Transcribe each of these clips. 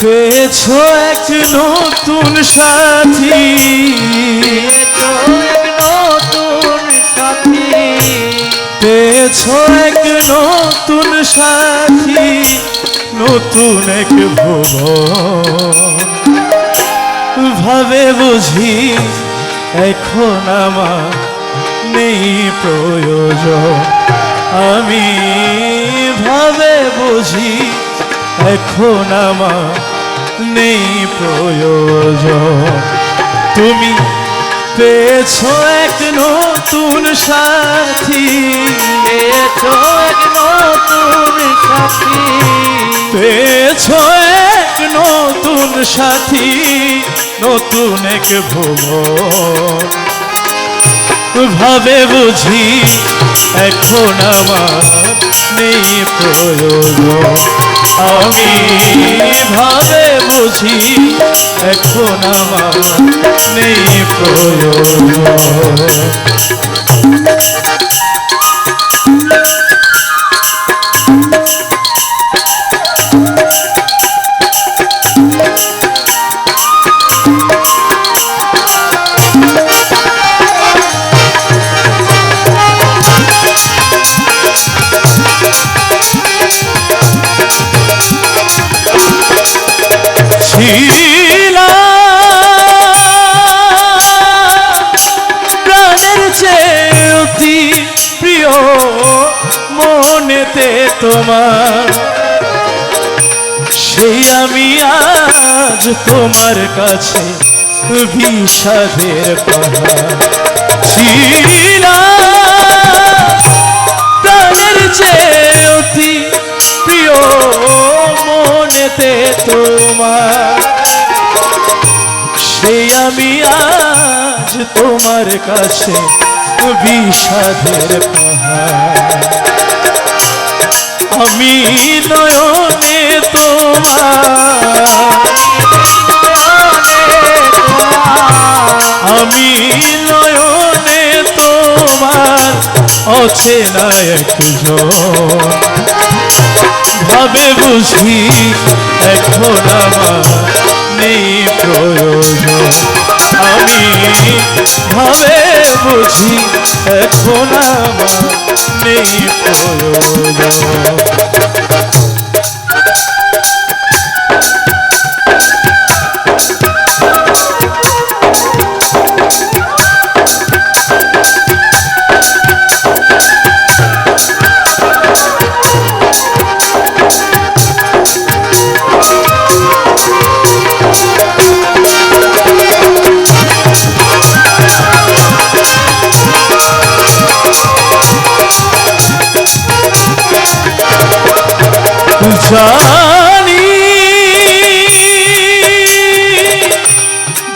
পেয়েছো এক নতুন সাথী, নতুন সাথী, পেয়েছো এক নতুন সাথী, নতুন এক ভুবন। ভাবে বুঝি এখন আমার নেই প্রয়োজন, আমি ভাবে বুঝি এখন আমার নেই প্রয়োজন। তুমি পেয়েছো এক নতুন সাথী, পেয়েছো এক নতুন সাথী, পেয়েছো এক নতুন সাথী, নতুন এক ভুবন। ভাবে বুঝি এখন আমার নেই প্রয়োজন, আমি ভাবে বুঝি এখন আমার নেই প্রয়োজন। প্রাণের চেয়ে অতি প্রিয় মনেতে তোমার, সেই আমি আজ তোমার কাছে বিষাদের পাহাড়। প্রাণের চেয়ে অতি প্রিয় মনেতে তোমার, সেই আমি আজ তোমার কাছে বিষাদের পাহাড়। আমি নয়নে তোমার, আমি নয়নে তোমার অচেনা একজন। ভাবে বুঝি এখন আমার নেই প্রয়োজন, আমি ভাবে বুঝি এখন আমার নেই প্রয়োজন। জানি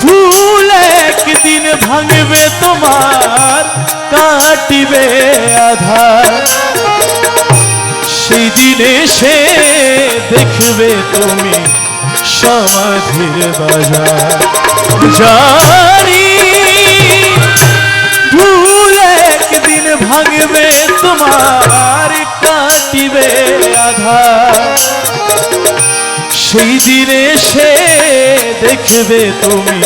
ভুল একদিন ভাঙবে তোমার, কাটিবে আধার, সেই দিনে সে দেখবে তুমি সমাধির বাজার। জানি ভুল একদিন ভাঙবে তোমার, কাটিবে আধার, সেই দিনে সে দেখবে তুমি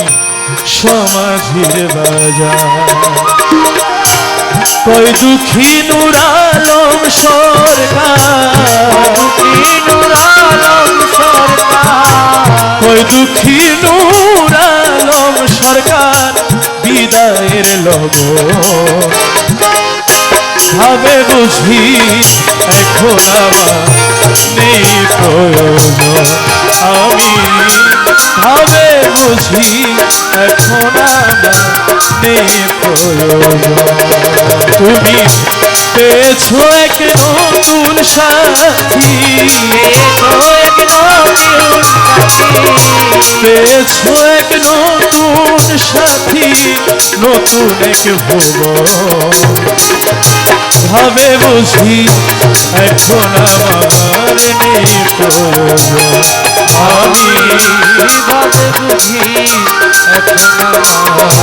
সমাধির বাজার। কই দুঃখী নূর আলম সরকার, কই দুঃখী নূর আলম সরকার বিদায়ের লগন। ভাবে বুঝি এখন আমার নেই প্রয়োজন, আমি ভাবে বুঝি এখন আমার নেই প্রয়োজন। তুমি পেয়েছো এক নতুন সাথী, পেয়েছো এক নতুন সাথী, নতুন এক ভুবন। ভাবে বুঝি এখন আমার নেই প্রয়োজন, আমি ভাবে বুঝি এখন আমার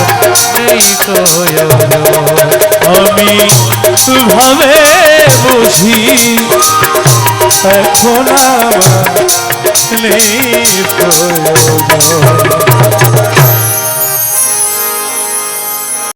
নেই প্রয়োজন, আমি ভাবে বুঝি এখন আমার নেই প্রয়োজন।